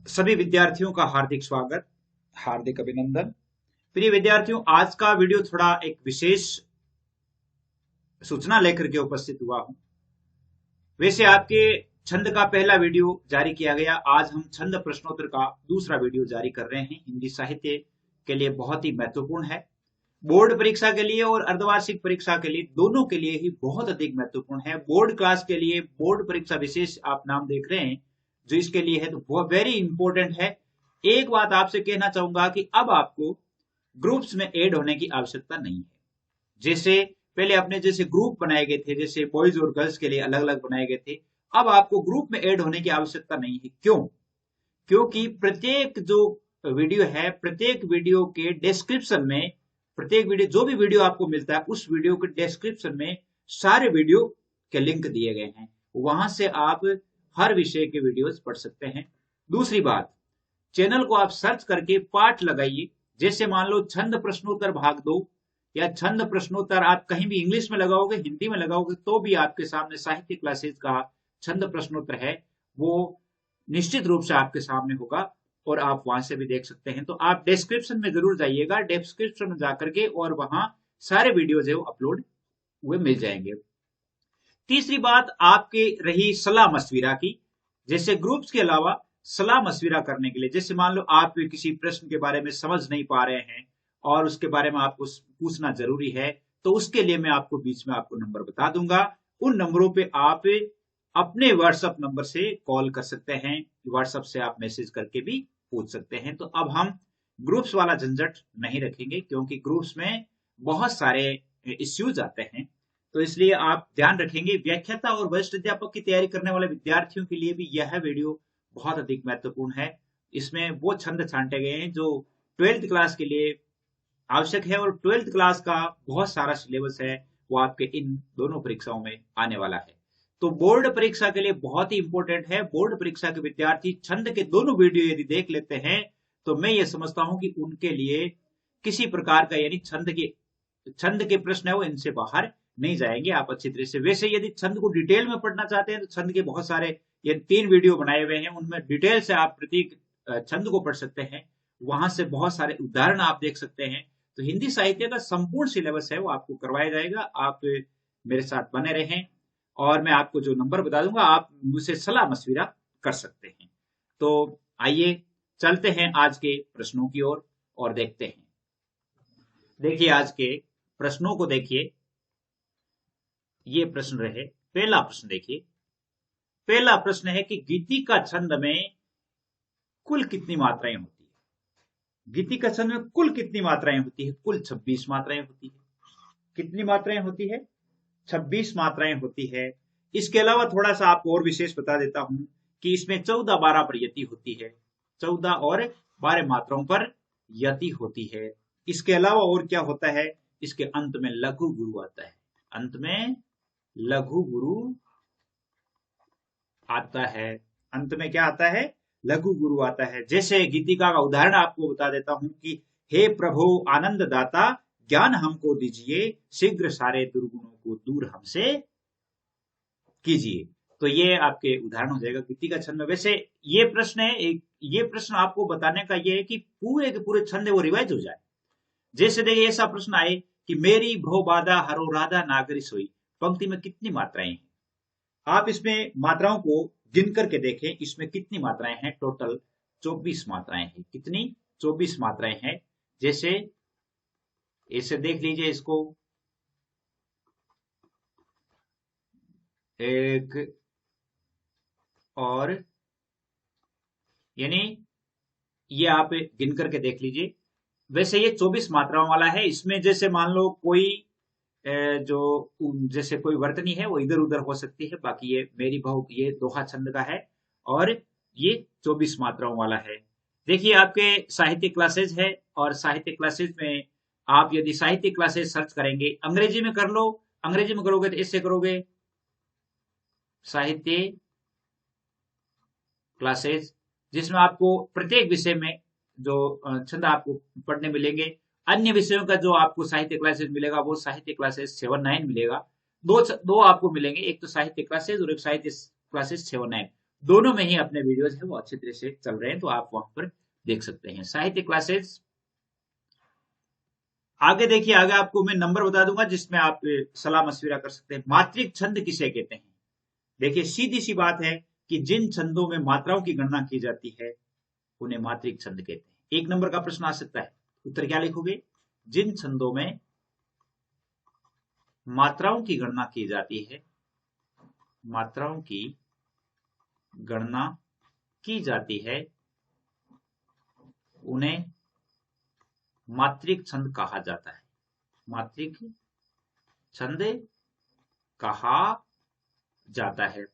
सभी विद्यार्थियों का हार्दिक स्वागत, हार्दिक अभिनंदन। प्रिय विद्यार्थियों, आज का वीडियो थोड़ा एक विशेष सूचना लेकर के उपस्थित हुआ हूं। वैसे आपके छंद का पहला वीडियो जारी किया गया, आज हम छंद प्रश्नोत्तर का दूसरा वीडियो जारी कर रहे हैं। हिंदी साहित्य के लिए बहुत ही महत्वपूर्ण है। बोर्ड परीक्षा के लिए और अर्धवार्षिक परीक्षा के लिए, दोनों के लिए ही बहुत अधिक महत्वपूर्ण है। बोर्ड क्लास के लिए, बोर्ड परीक्षा विशेष आप नाम देख रहे हैं जो इसके लिए है, तो वो वेरी इंपॉर्टेंट है। एक बात आपसे कहना चाहूंगा कि अब आपको ग्रुप्स में ऐड होने की आवश्यकता नहीं है। जैसे पहले अपने जैसे ग्रुप बनाए गए थे, जैसे बॉयज और गर्ल्स के लिए अलग अलग बनाए गए थे, अब आपको ग्रुप में ऐड होने की आवश्यकता नहीं है। क्यों? क्योंकि प्रत्येक जो वीडियो है, प्रत्येक वीडियो के डिस्क्रिप्शन में, प्रत्येक वीडियो जो भी वीडियो आपको मिलता है उस वीडियो के डिस्क्रिप्शन में सारे वीडियो के लिंक दिए गए हैं। वहां से आप हर विषय के वीडियोस पढ़ सकते हैं। दूसरी बात, चैनल को आप सर्च करके पाठ लगाइए। जैसे मान लो छंद प्रश्नोत्तर भाग 2 या छंद प्रश्नोत्तर, आप कहीं भी इंग्लिश में लगाओगे, हिंदी में लगाओगे, तो भी आपके सामने साहित्य क्लासेज का छंद प्रश्नोत्तर है, वो निश्चित रूप से आपके सामने होगा और आप वहां से भी देख सकते हैं। तो आप डिस्क्रिप्शन में जरूर जाइएगा, डिस्क्रिप्शन में जाकर के, और वहां सारे वीडियो जो अपलोड हुए मिल जाएंगे। तीसरी बात आपकी रही सलाह मशविरा की। जैसे ग्रुप्स के अलावा सलाह मशविरा करने के लिए, जैसे मान लो आप किसी प्रश्न के बारे में समझ नहीं पा रहे हैं और उसके बारे में आपको पूछना जरूरी है, तो उसके लिए मैं आपको बीच में आपको नंबर बता दूंगा। उन नंबरों पे आप अपने व्हाट्सएप नंबर से कॉल कर सकते हैं, व्हाट्सएप से आप मैसेज करके भी पूछ सकते हैं। तो अब हम ग्रुप्स वाला झंझट नहीं रखेंगे, क्योंकि ग्रुप्स में बहुत सारे इश्यूज आते हैं। तो इसलिए आप ध्यान रखेंगे। व्याख्याता और वरिष्ठ अध्यापक की तैयारी करने वाले विद्यार्थियों के लिए भी यह वीडियो बहुत अधिक महत्वपूर्ण है। इसमें वो छंद छांटे गए हैं जो 12th क्लास के लिए आवश्यक है, और 12th क्लास का बहुत सारा सिलेबस है, वो आपके इन दोनों परीक्षाओं में आने वाला है। तो बोर्ड परीक्षा के लिए बहुत ही इंपॉर्टेंट है। बोर्ड परीक्षा के विद्यार्थी छंद के दोनों वीडियो यदि देख लेते हैं, तो मैं ये समझता हूं कि उनके लिए किसी प्रकार का, यानी छंद के प्रश्न है वो इनसे बाहर नहीं जाएंगे। आप अच्छी तरह से, वैसे यदि छंद को डिटेल में पढ़ना चाहते हैं तो छंद के बहुत सारे, ये 3 वीडियो बनाए हुए हैं, उनमें डिटेल से आप प्रत्येक छंद को पढ़ सकते हैं। वहां से बहुत सारे उदाहरण आप देख सकते हैं। तो हिंदी साहित्य का संपूर्ण सिलेबस है वो आपको करवाया जाएगा। आप मेरे साथ बने रहें, और मैं आपको जो नंबर बता दूंगा आप मुझसे सलाह मशविरा कर सकते हैं। तो आइए चलते हैं आज के प्रश्नों की ओर और देखते हैं। देखिए आज के प्रश्नों को देखिए। ये प्रश्न रहे, पहला प्रश्न देखिए। पहला प्रश्न है कि गीतिका छंद में कुल कितनी मात्राएं होती है? गीतिका छंद में कुल कितनी मात्राएं होती है? कुल 26 मात्राएं होती है। कितनी मात्राएं होती है? 26 मात्राएं होती है। इसके अलावा थोड़ा सा आपको और विशेष बता देता हूं कि इसमें 14-12 पर यति होती है। 14 और 12 मात्राओं पर यति होती है। इसके अलावा और क्या होता है? इसके अंत में लघु गुरु आता है। अंत में लघु गुरु आता है। अंत में क्या आता है? लघु गुरु आता है। जैसे गीतिका का उदाहरण आपको बता देता हूं कि हे प्रभु आनंद दाता, ज्ञान हमको दीजिए, शीघ्र सारे दुर्गुणों को दूर हमसे कीजिए। तो ये आपके उदाहरण हो जाएगा गीतिका छंद में। वैसे ये प्रश्न है, ये प्रश्न आपको बताने का ये है कि पूरे के पूरे छंद है वो रिवाइज हो जाए। जैसे देखिए ऐसा प्रश्न आए कि मेरी भो बाधा हरो राधा नागरी सोई, पंक्ति में कितनी मात्राएं हैं? आप इसमें मात्राओं को गिन करके देखें, इसमें कितनी मात्राएं हैं? टोटल 24 मात्राएं हैं। कितनी? 24 मात्राएं हैं। जैसे इसे देख लीजिए, इसको एक और, यानी ये आप गिन करके देख लीजिए। वैसे ये 24 मात्राओं वाला है। इसमें जैसे मान लो कोई जो जैसे कोई वर्तनी है वो इधर उधर हो सकती है। बाकी ये मेरी बहू, ये दोहा छंद का है और ये 24 मात्राओं वाला है। देखिए आपके साहित्य क्लासेज है, और साहित्य क्लासेज में आप यदि साहित्य क्लासेज सर्च करेंगे, अंग्रेजी में कर लो, अंग्रेजी में करोगे तो ऐसे करोगे साहित्य क्लासेज, जिसमें आपको प्रत्येक विषय में जो छंद आपको पढ़ने मिलेंगे। अन्य विषयों का जो आपको साहित्य क्लासेस मिलेगा वो साहित्य क्लासेस 7-9 मिलेगा। दो आपको मिलेंगे, एक तो साहित्य क्लासेस और एक साहित्य क्लासेस 7-9। दोनों में ही अपने वीडियोज है वो अच्छी तरह से चल रहे हैं, तो आप वहां पर देख सकते हैं। साहित्य क्लासेस आगे देखिए, आगे आपको मैं नंबर बता दूंगा जिसमें आप सलाह मशविरा कर सकते हैं। मात्रिक छंद किसे कहते हैं? देखिए सीधी सी बात है कि जिन छंदों में मात्राओं की गणना की जाती है उन्हें मात्रिक छंद कहते हैं। एक नंबर का प्रश्न आ सकता है, उत्तर क्या लिखोगे? जिन छंदों में मात्राओं की गणना की जाती है, मात्राओं की गणना की जाती है उन्हें मात्रिक छंद कहा जाता है। मात्रिक छंद कहा जाता है।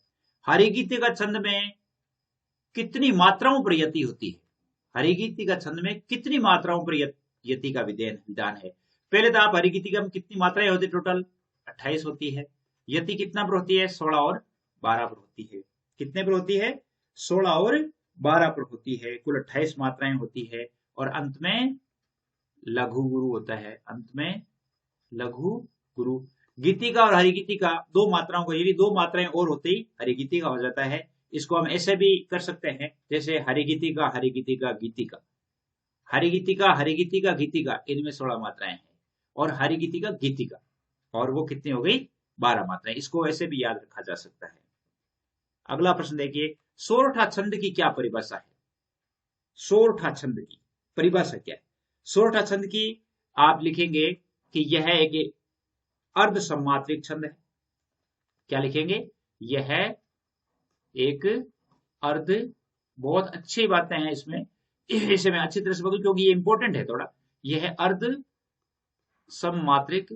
हरिगीति का छंद में कितनी मात्राओं पर यति होती है? हरिगीति का छंद में कितनी मात्राओं पर यति का विधान है? पहले तो आप हरिगीति का कितनी मात्राएं होती है? टोटल 28 होती है। यति कितना पर होती है? 16 और 12 पर होती है। कितने पर होती है? 16 और 12 पर होती है। कुल 28 मात्राएं होती है और अंत में लघु गुरु होता है। अंत में लघु गुरु। गीतिका और हरिगीतिका दो मात्राओं को, यदि दो मात्राएं और होते ही हरिगीतिका हो जाता है। इसको हम ऐसे भी कर सकते हैं जैसे हरिगीतिका हरिगीतिका गीतिका, हरिगीतिका हरिगीतिका गीतिका, इनमें 16 मात्राएं हैं और हरिगीतिका गीतिका, और वो कितनी हो गई? 12 मात्राएं। इसको ऐसे भी याद रखा जा सकता है। अगला प्रश्न देखिए, सोरठा छंद की क्या परिभाषा है? सोरठा छंद की परिभाषा क्या है? सोरठा छंद की आप लिखेंगे कि यह एक अर्ध सम्मात्रिक छंद है। क्या लिखेंगे? यह एक अर्ध, बहुत अच्छी बातें हैं इसमें, इसे मैं अच्छी तरह से पकड़ू क्योंकि ये इंपॉर्टेंट है थोड़ा। यह अर्ध सम्मात्रिक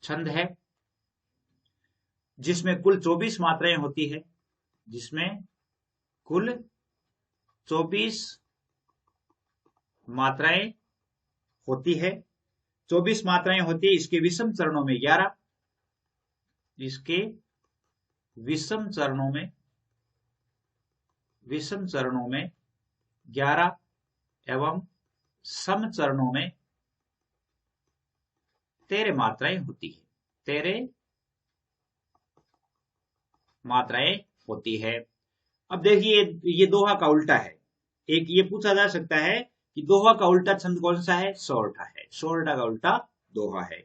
छंद है जिसमें कुल 24 मात्राएं होती है, जिसमें कुल 24 मात्राएं होती है। 24 मात्राएं होती है। इसके विषम चरणों में 11, इसके विषम चरणों में 11 एवं सम चरणों में 13 मात्राएं होती है। 13 मात्राएं होती है। अब देखिए ये दोहा का उल्टा है। एक ये पूछा जा सकता है कि दोहा का उल्टा छंद कौन सा है? सोरठा है। सोरठा का उल्टा दोहा है।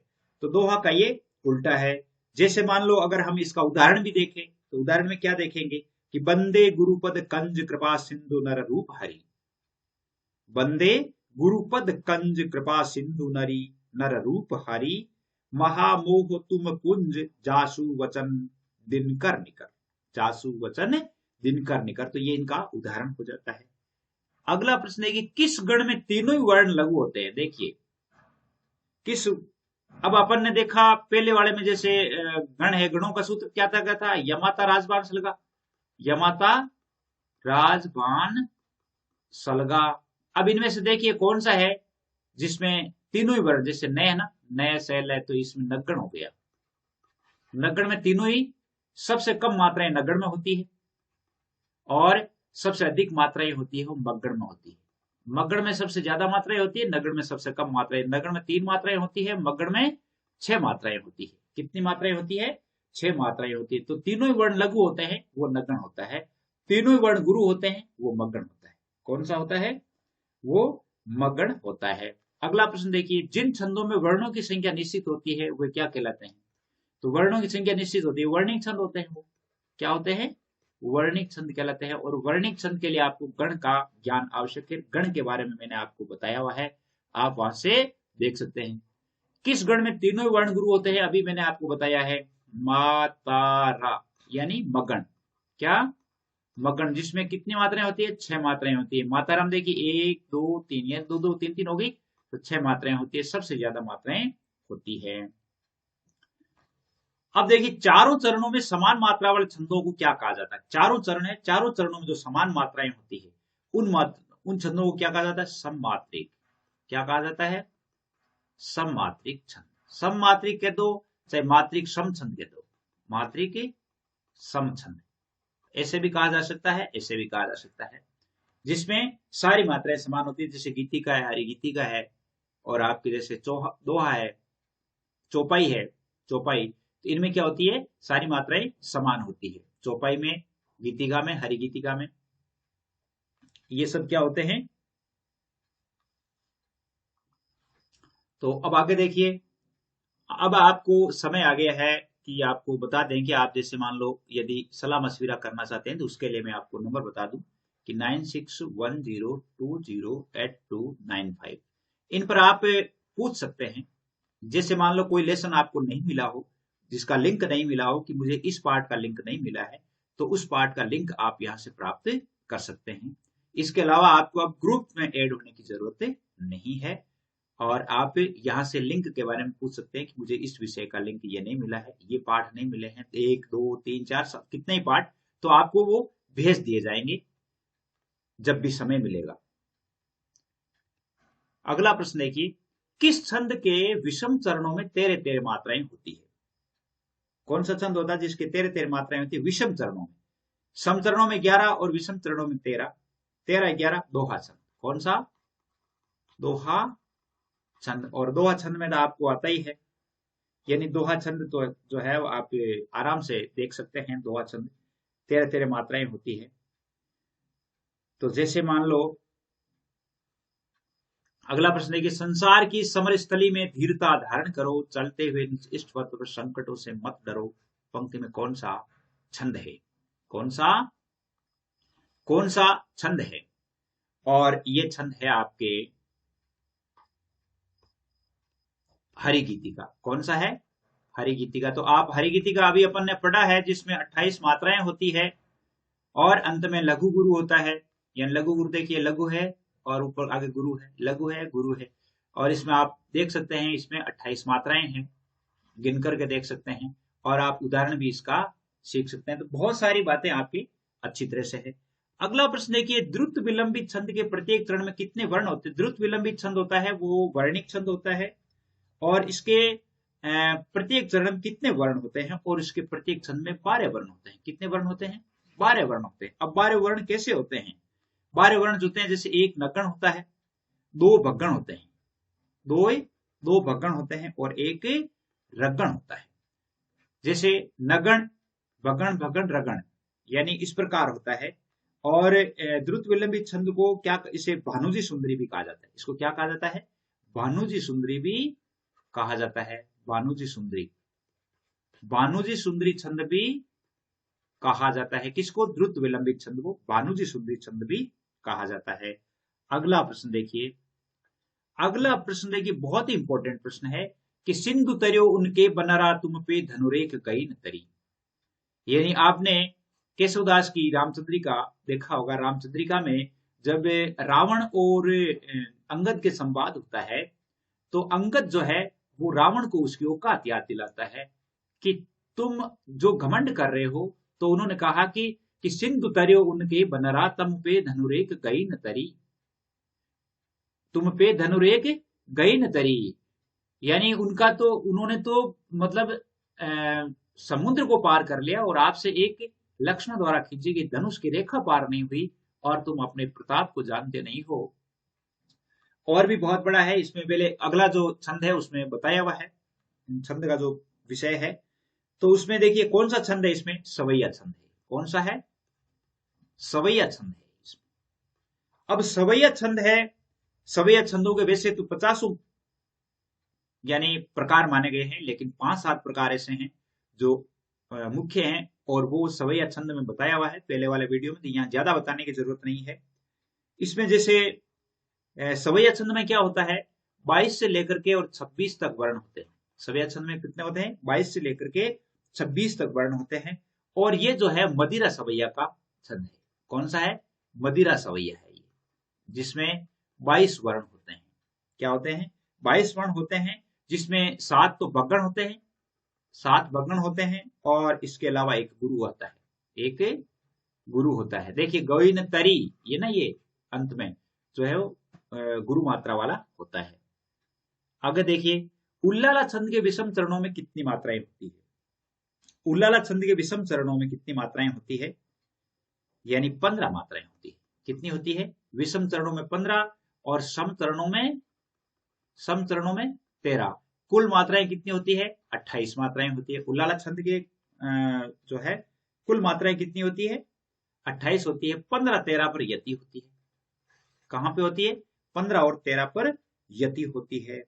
तो दोहा का ये उल्टा है। जैसे मान लो अगर हम इसका उदाहरण भी देखें तो उदाहरण में क्या देखेंगे कि बंदे गुरुपद कंज कृपा सिंधु नर रूप हरि। बंदे गुरुपद कंज कृपा सिंधु नरी नर रूप हरि, महामोह तुम कुंज जासु वचन दिनकर निकर। जासु वचन दिनकर निकर, तो ये इनका उदाहरण हो जाता है। अगला प्रश्न है कि किस गण में तीनों ही वर्ण लघु होते हैं? देखिए किस, अब अपन ने देखा पहले वाले में जैसे गण है, गणों का सूत्र क्या था? यमाता राजबान सलगा। यमाता राजबान सलगा। अब इनमें से देखिए कौन सा है जिसमें तीनों ही वर्ण, जैसे नय है ना, नय सैल है, तो इसमें नगण हो गया। नगण में तीनों ही, सबसे कम मात्राएं नगण में होती है और सबसे अधिक मात्राएं होती है वो मगण में होती है। मगण में सबसे ज्यादा मात्राएं होती है, नगण में सबसे कम मात्राएं। नगण में 3 मात्राएं होती है, मगण में 6 मात्राएं होती है। कितनी मात्राएं होती है? 6 मात्राएं होती है। तो तीनों ही वर्ण लघु होते हैं वो नगण होता है, तीनों ही वर्ण गुरु होते हैं वो मगण होता है। कौन सा होता है? वो मगण होता है। अगला प्रश्न देखिए, जिन छंदों में वर्णों की संख्या निश्चित होती है वे क्या कहलाते हैं? तो वर्णों की संख्या निश्चित होती है, वर्णिक छंद होते हैं। वो क्या होते हैं? वर्णिक छंद कहलाते हैं। और वर्णिक छंद के लिए आपको गण का ज्ञान आवश्यक है। गण के बारे में मैंने आपको बताया हुआ है, आप वहां से देख सकते हैं। किस गण में तीनों वर्ण गुरु होते हैं? अभी मैंने आपको बताया है, मातारा यानी मगण। क्या? मगण, जिसमें कितनी मात्राएं होती है? 6 मात्राएं होती है। माताराम देखिए 1 2 3, या 2 2 3 3 हो गई, तो 6 मात्राएं होती है, सबसे ज्यादा मात्राएं होती है। अब देखिए चारों चरणों में समान मात्रा वाले छंदों को क्या कहा जाता है? चारों चरण है, चारों चरणों में जो समान मात्राएं होती है उन छंदों को क्या कहा जाता है? सममात्रिक। क्या कहा जाता है? सममात्रिक छंद। सममात्रिक कह दो चाहे मात्रिक सम छंद कह दो, मात्रिक सम छंद ऐसे भी कहा जा सकता है, ऐसे भी कहा जा सकता है, जिसमें सारी मात्राएं समान होती है। जैसे गीतिका है, हरिगीतिका है, और आपके जैसे दोहा है, चौपाई है, चौपाई, तो इनमें क्या होती है? सारी मात्राएं समान होती है। चौपाई में, गीतिका में, हरि गीतिका में, ये सब क्या होते हैं। तो अब आगे देखिए, अब आपको समय आ गया है कि आपको बता दें कि आप जैसे मान लो यदि सलाह मशविरा करना चाहते हैं तो उसके लिए मैं आपको नंबर बता दूं कि 9610208295। इन पर आप पूछ सकते हैं। जैसे मान लो कोई लेसन आपको नहीं मिला हो, जिसका लिंक नहीं मिला हो, कि मुझे इस पार्ट का लिंक नहीं मिला है, तो उस पार्ट का लिंक आप यहां से प्राप्त कर सकते हैं। इसके अलावा आपको अब ग्रुप में ऐड होने की जरूरत नहीं है, और आप यहाँ से लिंक के बारे में पूछ सकते हैं कि मुझे इस विषय का लिंक ये नहीं मिला है, ये पाठ नहीं मिले हैं, 1 2 3 4 सब कितने ही पाठ, तो आपको वो भेज दिए जाएंगे जब भी समय मिलेगा। अगला प्रश्न देखिए, किस छंद के विषम चरणों में 13 मात्राएं होती है। कौन सा छंद होता है जिसके 13 मात्राएं होती है विषम चरणों में। सम चरणों में 11 और विषम चरणों में 13, 11 दोहा छंद। कौन सा? दोहा छंद। और दोहा छंद में तो आपको आता ही है, यानी दोहा छंद तो जो है वो आप आराम से देख सकते हैं। दोहा छंद 13 मात्राएं होती है। तो जैसे मान लो अगला प्रश्न है कि संसार की समर स्थली में धीरता धारण करो, चलते हुए इष्ट पथ पर संकटों से मत डरो, पंक्ति में कौन सा छंद है? कौन सा छंद है? और ये छंद है आपके हरि गीतिका। कौन सा है? हरि गीतिका। तो आप हरि गीतिका अभी अपन ने पढ़ा है, जिसमें 28 मात्राएं होती है और अंत में लघु गुरु होता है। यानी लघु गुरु देखिए, लघु है और ऊपर आगे गुरु है, लघु है गुरु है। और इसमें आप देख सकते हैं इसमें 28 मात्राएं हैं, गिन करके देख सकते हैं, और आप उदाहरण भी इसका सीख सकते हैं। तो बहुत सारी बातें आपकी अच्छी तरह से है। अगला प्रश्न देखिए, द्रुत विलंबित छंद के प्रत्येक चरण में कितने वर्ण होते हैं? द्रुत विलंबित छंद होता है वो वर्णिक छंद होता है, और इसके प्रत्येक चरण में कितने वर्ण होते हैं? और इसके प्रत्येक छंद में 12 वर्ण होते हैं। कितने वर्ण होते हैं? 12 वर्ण होते हैं। अब 12 वर्ण कैसे होते हैं? 12 वर्ण जो होते हैं, जैसे एक नगण होता है, 2 भगण होते हैं, दो भगण होते हैं, और एक रगण होता है। जैसे नगण, भगण, भगण, रगण, यानी इस प्रकार होता है। और द्रुत विलंबित छंद को क्या, इसे भानुजी सुंदरी भी कहा जाता है। इसको क्या कहा जाता है? भानुजी सुंदरी भी कहा जाता है। भानुजी सुंदरी, भानुजी सुंदरी छंद भी कहा जाता है। किसको? द्रुत विलंबित छंद को भानुजी सुंदरी छंद भी कहा जाता है। अगला प्रश्न देखिए, बहुत ही इंपॉर्टेंट प्रश्न है कि सिंधु तरियो उनके बनरा तुम पे धनुरेख गई न तरी। यानी आपने केशवदास की रामचंद्रिका देखा होगा। रामचंद्रिका में जब रावण और अंगद के संवाद होता है, तो अंगद जो है वो रावण को उसकी औकात याद दिलाता है कि तुम जो घमंड कर रहे हो। तो उन्होंने कहा कि सिंधु तरियो उनके बनरा तुम पे धनुरेख गई न तरी, तुम पे धनुरेख गई न तरी। यानी उन्होंने तो मतलब समुद्र को पार कर लिया, और आपसे एक लक्ष्मण द्वारा खींची गई धनुष की रेखा पार नहीं हुई, और तुम अपने प्रताप को जानते नहीं हो। और भी बहुत बड़ा है इसमें। पहले अगला जो छंद है उसमें बताया हुआ है, छंद का जो विषय है। तो उसमें देखिए कौन सा छंद है इसमें? सवैया छंद है। कौन सा है? सवैया छंद है इसमें। अब सवैया छंद है, सवैया छंदों के वैसे तो 50 यानी प्रकार माने गए हैं, लेकिन 5-7 प्रकार ऐसे हैं जो मुख्य हैं, और वो सवैया छंद में बताया हुआ है पहले वाले वीडियो में। तो यहाँ ज्यादा बताने की जरूरत नहीं है। इसमें जैसे सवैया छंद में क्या होता है, 22 से लेकर के और 26 तक वर्ण होते हैं। सवैया छंद में कितने होते हैं? 22 से लेकर के 26 तक वर्ण होते हैं। और ये जो है मदिरा सवैया का छंद है। कौन सा है? मदिरा सवैया है ये, जिसमें 22 वर्ण होते हैं। क्या होते हैं? 22 वर्ण होते हैं, जिसमें 7 तो भगण होते हैं, 7 भगण होते हैं, और इसके अलावा एक गुरु होता है, एक गुरु होता है। देखिए गौइन तरी, ये ना, ये अंत में जो है वो गुरु मात्रा वाला होता है। आगे देखिए, उल्लाला छंद के विषम चरणों में कितनी मात्राएं होती है? उल्लाला छंद के विषम चरणों में कितनी मात्राएं होती है? यानी 15 मात्राएं होती है। कितनी होती है? विषम चरणों में 15 और सम चरणों में 13। कुल मात्राएं कितनी होती है? 28 मात्राएं होती है। उल्लाला छंद के जो है कुल मात्राएं कितनी होती है? 28 होती है। 15 13 पर यति होती है। कहां पे होती है? 15 और 13 पर यति होती है।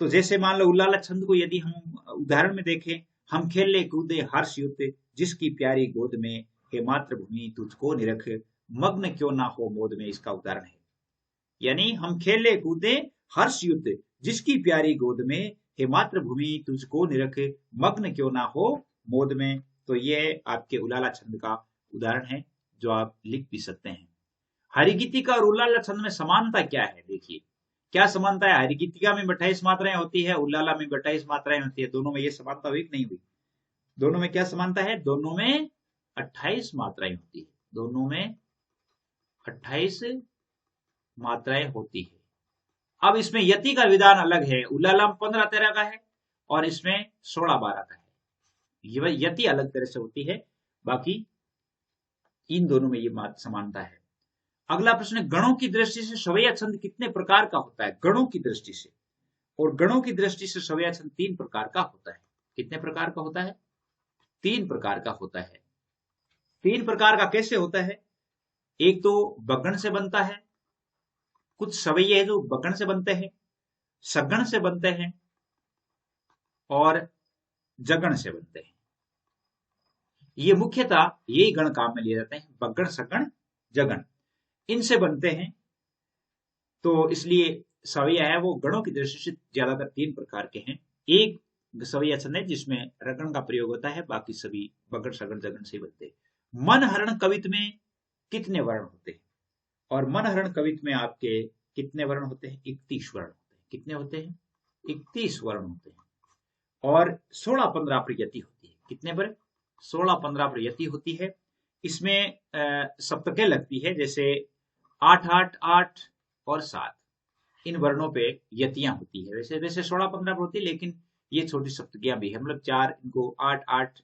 तो जैसे मान लो उल्लाला छंद को यदि हम उदाहरण में देखें, हम खेले कूदे हर्ष युक्त जिसकी प्यारी गोद में, हे मातृभूमि तुझको निरख मग्न क्यों ना हो मोद में, इसका उदाहरण है। यानी हम खेले कूदे हर्ष युक्त जिसकी प्यारी गोद में, हे मातृभूमि तुझको निरख मग्न क्यों ना हो मोद में। तो ये आपके उलाला छंद का उदाहरण है जो आप लिख भी सकते हैं। हरिगीतिका और उल्लाला छंद में समानता क्या है? देखिए क्या समानता है। हरिगीतिका में 28 मात्राएं होती है, उल्लाला में 28 मात्राएं होती है। दोनों में ये समानता हुई कि नहीं हुई? दोनों में क्या समानता है? दोनों में 28 मात्राएं होती है। दोनों में 28 मात्राएं होती है। अब इसमें यति का विधान अलग है। उल्लाला में 15 13 का है और इसमें 16 12 का है। ये यति अलग तरह से होती है, बाकी इन दोनों में ये समानता है। अगला प्रश्न है, गणों की दृष्टि से सवैया छंद कितने प्रकार का होता है? गणों की दृष्टि से, और गणों की दृष्टि से सवैया छंद 3 प्रकार का होता है। कितने प्रकार का होता है? 3 प्रकार का होता है। 3 प्रकार का कैसे होता है? एक तो बगण से बनता है, कुछ सवैये है जो बगण से बनते हैं, सगण से बनते हैं और जगण से बनते हैं। ये मुख्यतः यही गण काम में लिए जाते हैं, बगण सगण जगण, इनसे बनते हैं। तो इसलिए सवैया है वो गणों की दृष्टि से ज्यादातर 3 प्रकार के हैं। एक सवैया छंद है जिसमें रगण का प्रयोग होता है, बाकी सभी बगण सगण जगण से बनते हैं। मनहरण कवित्व में कितने वर्ण होते हैं? और मनहरण कवित्व में आपके कितने वर्ण होते हैं? 31 वर्ण होते हैं। कितने होते हैं? 31 वर्ण होते हैं। और 16 15 पर यति होती है। कितने पर? 16 15 पर यति होती है। इसमें सप्तकें लगती है, जैसे 8 8 8 और 7, इन वर्णों पे यतियां होती है। वैसे 16 15 पर होती है, लेकिन ये छोटी सप्तकियां भी है, मतलब 4, इनको 8 8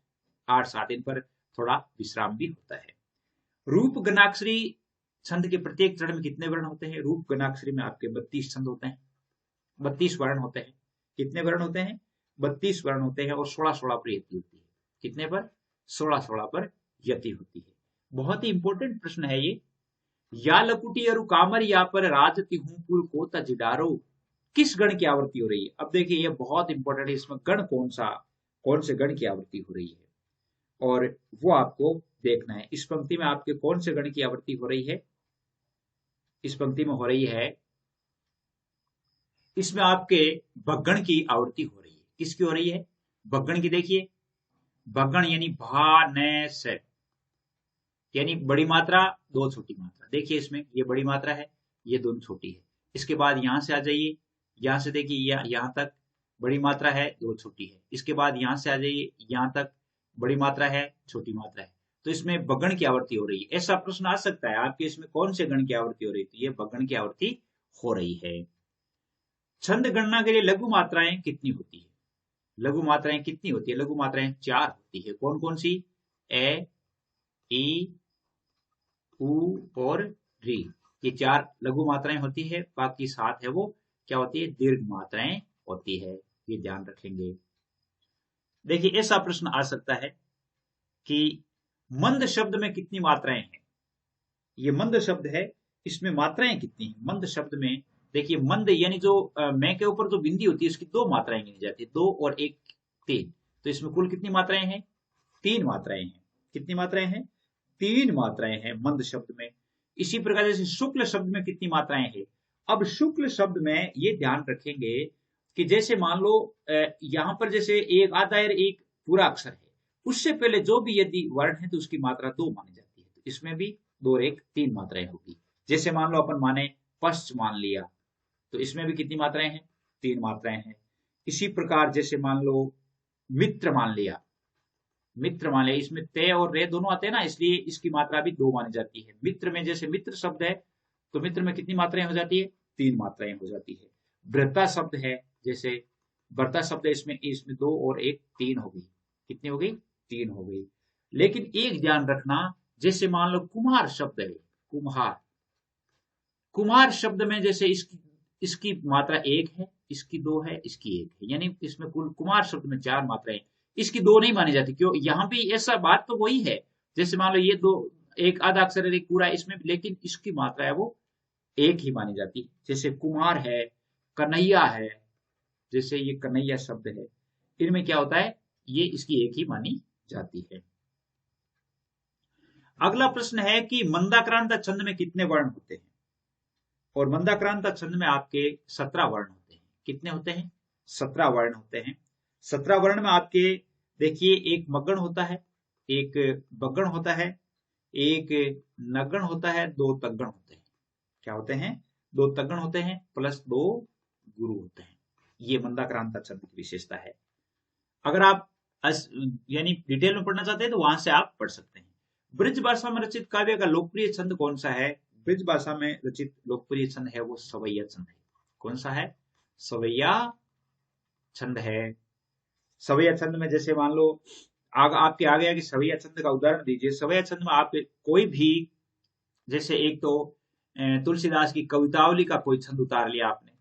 8 7, इन पर थोड़ा विश्राम भी होता है। रूप गणाक्षरी छंद के प्रत्येक चरण में कितने वर्ण होते हैं? रूप गणाक्षरी में आपके 32 छंद होते हैं, 32 वर्ण होते हैं। कितने वर्ण होते हैं? 32 वर्ण होते हैं और 16 16 पर यति होती है। कितने पर? 16 16 पर यति होती है। बहुत ही इंपॉर्टेंट प्रश्न है ये। या लकुटी अरु कामर या पर राजति हूं पुल को तजदारो, किस गण की आवृत्ति हो रही है? अब देखिए ये बहुत इंपॉर्टेंट है, इसमें गण कौन से गण की आवृत्ति हो रही है और वो आपको देखना है। इस पंक्ति में आपके कौन से गण की आवृत्ति हो रही है? इस पंक्ति में हो रही है, इसमें आपके भगण की आवृत्ति हो रही है। किसकी हो रही है? भगण की। देखिए भगण यानी भा न से, यानी बड़ी मात्रा दो छोटी मात्रा। देखिए इसमें ये बड़ी मात्रा है, ये दोनों छोटी है। इसके बाद यहां से आ जाइए, यहां से देखिए यहां तक बड़ी मात्रा है, दो छोटी है। इसके बाद यहां से आ जाइए, यहां तक बड़ी मात्रा है, छोटी मात्रा है। तो इसमें बगण की आवृत्ति हो रही है। ऐसा प्रश्न आ सकता है आपके, इसमें कौन से गण की आवृत्ति हो रही है? तो ये बगण की आवृत्ति हो रही है। छंद गणना के लिए लघु मात्राएं कितनी होती है? लघु मात्राएं कितनी होती है? लघु मात्राएं 4 होती है। कौन कौन सी? ए, ई, उ और री, ये 4 लघु मात्राएं होती है। बाकी 7 है वो क्या होती है? दीर्घ मात्राएं होती है। ये ध्यान रखेंगे। देखिए ऐसा प्रश्न आ सकता है कि मंद शब्द में कितनी मात्राएं हैं? ये मंद शब्द है, इसमें मात्राएं कितनी हैं? मंद शब्द में देखिए, मंद यानी जो मैं के ऊपर जो बिंदी होती है उसकी 2 मात्राएं गिनी जाती है, 2 और 1 3। तो इसमें कुल कितनी मात्राएं हैं? 3 मात्राएं हैं। कितनी मात्राएं हैं? 3 मात्राएं हैं मंद शब्द में। इसी प्रकार जैसे शुक्ल शब्द में कितनी मात्राएं हैं? अब शुक्ल शब्द में ये ध्यान रखेंगे कि जैसे मान लो यहां पर जैसे एक आधा और एक पूरा अक्षर है, उससे पहले जो भी यदि वर्ण है तो उसकी मात्रा 2 मानी जाती है। तो इसमें भी 2 और 1 3 मात्राएं होगी। जैसे मान लो अपन माने पश्च मान लिया, तो इसमें भी कितनी मात्राएं हैं? 3 मात्राएं हैं। इसी प्रकार जैसे मान लो मित्र मान लिया, इसमें ते और रे दोनों आते हैं ना, इसलिए इसकी मात्रा भी 2 मानी जाती है। मित्र में जैसे मित्र शब्द है तो मित्र में कितनी मात्राएं हो जाती है? 3 मात्राएं हो जाती है। भ्रता शब्द है, जैसे भ्रता शब्द है, इसमें 2 और 1 3 हो गई। कितनी हो गई? 3 हो गई। लेकिन एक ध्यान रखना, जैसे मान लो कुम्हार शब्द है, कुम्हार शब्द में जैसे इसकी मात्रा 1 है, इसकी 2 है, इसकी 1 है, यानी इसमें कुल कुम्हार शब्द में 4 मात्राएं, इसकी 2 नहीं मानी जाती। क्यों? यहां भी ऐसा बात तो वही है, जैसे मान लो ये दो, एक आधा अक्षर है, एक पूरा है इसमें, लेकिन इसकी मात्रा है वो एक ही मानी जाती है। जैसे कुमार है, कन्हैया है, जैसे ये कन्हैया शब्द है, इनमें क्या होता है, ये इसकी एक ही मानी जाती है। अगला प्रश्न है कि मंदाक्रांता छंद में कितने वर्ण होते हैं? और मंदाक्रांता छंद में आपके 17 वर्ण होते हैं। कितने होते हैं? 17 वर्ण होते हैं। 17 वर्ण में आपके देखिए, एक मगण होता है, एक बगण होता है, एक नगण होता है, दो तगण होते हैं। क्या होते हैं? दो तगण होते हैं प्लस दो गुरु होते हैं। ये मंदाक्रांता छंद की विशेषता है। अगर आप यानी डिटेल में पढ़ना चाहते हैं तो वहां से आप पढ़ सकते हैं। ब्रज भाषा में रचित काव्य का लोकप्रिय छंद कौन सा है? ब्रज भाषा में रचित लोकप्रिय छंद है वो सवैया छंद है। कौन सा है? सवैया छंद है। सवैया छंद में जैसे मान लो आपके आ गया कि सवैया छंद का उदाहरण दीजिए। सवैया छंद में आप कोई भी, जैसे एक तो तुलसीदास की कवितावली का कोई छंद उतार लिया आपने,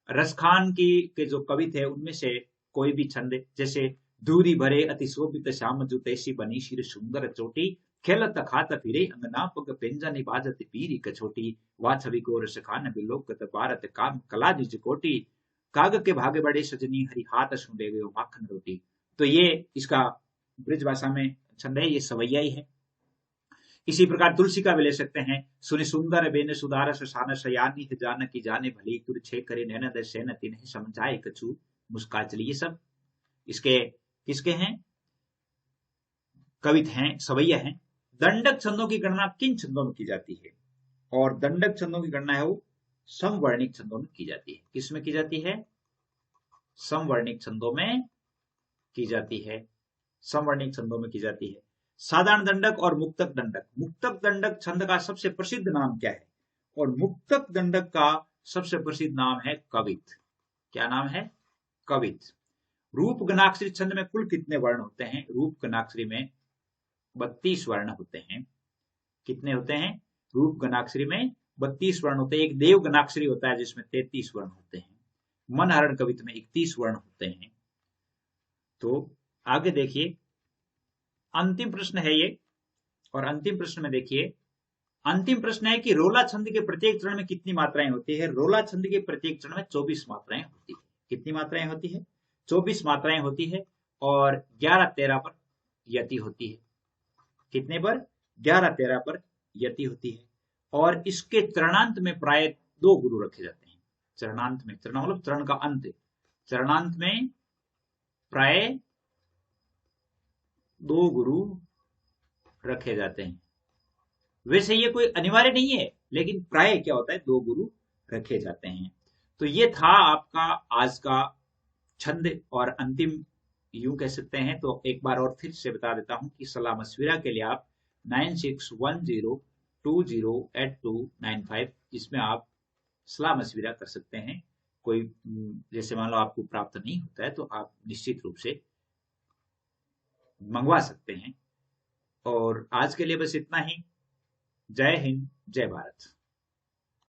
रसखान की के जो कवि थे उनमें से कोई भी छंद, जैसे दूरी भरे अति शोभित श्याम जुतैसी बनी शिर सुंदर चोटी, खेलत खात फिरे अंगना पग पेंजन बाजत पीरी कछोटी, वा छवि को रसखान बिलोकत भारत काम कला निज कोटी, काग के भागे बड़े सजनी हरि हाथ सुंदे गयो माखन रोटी। तो ये इसका ब्रज भाषा में छंद है, ये सवैया ही है। इसी प्रकार तुलसी का भी ले सकते हैं। सुनि सुंदर बेन सुधारस सान सयानी जानकी जाने भली, तुर छे करे नैन दर्शन तिन्ह समझाए कछु मुस्का चली। ये सब इसके किसके हैं? कवित हैं, सवैया हैं। दंडक छंदों की गणना किन छंदों में की जाती है? और दंडक छंदों की गणना है वो समवर्णिक छंदों में की जाती है। किसमें की जाती है? समवर्णिक छंदों में की जाती है। समवर्णिक छंदों में की जाती है। साधारण दंडक और मुक्तक दंडक। मुक्तक दंडक छंद का सबसे प्रसिद्ध नाम क्या है? और मुक्तक दंडक का सबसे प्रसिद्ध नाम है कवित। क्या नाम है? कवित। रूप गणाक्षरी छंद में कुल कितने वर्ण होते हैं? रूप गणाक्षरी में 32 वर्ण होते हैं। कितने होते हैं? रूप गणाक्षरी में 32 वर्ण होते हैं। एक देव गणाक्षरी होता है जिसमें 33 वर्ण होते हैं। मनहरण कवित में 31 वर्ण होते हैं। तो आगे देखिए, अंतिम प्रश्न है ये, और अंतिम प्रश्न में देखिए, अंतिम प्रश्न है कि रोला छंद के प्रत्येक चरण में कितनी मात्राएं होती है? रोला छंद के प्रत्येक चरण में 24 मात्राएं होती है। कितनी मात्राएं होती है? 24 मात्राएं होती है, और 11-13 पर यति होती है। कितने पर? 11-13 पर यति होती है। और इसके चरणांत में प्राय 2 गुरु रखे जाते हैं। चरणांत में, चरण मतलब चरण का अंत, चरणांत में प्राय 2 गुरु रखे जाते हैं। वैसे ये कोई अनिवार्य नहीं है, लेकिन प्राय क्या होता है, 2 गुरु रखे जाते हैं। तो ये था आपका आज का छंद और अंतिम, यूं कह सकते हैं। तो एक बार और फिर से बता देता हूं कि सलाह मशविरा के लिए आप 9610208295 इसमें आप सलाह मशविरा कर सकते हैं। कोई जैसे मान लो आपको प्राप्त नहीं होता है तो आप निश्चित रूप से मंगवा सकते हैं। और आज के लिए बस इतना ही। जय हिंद, जय भारत।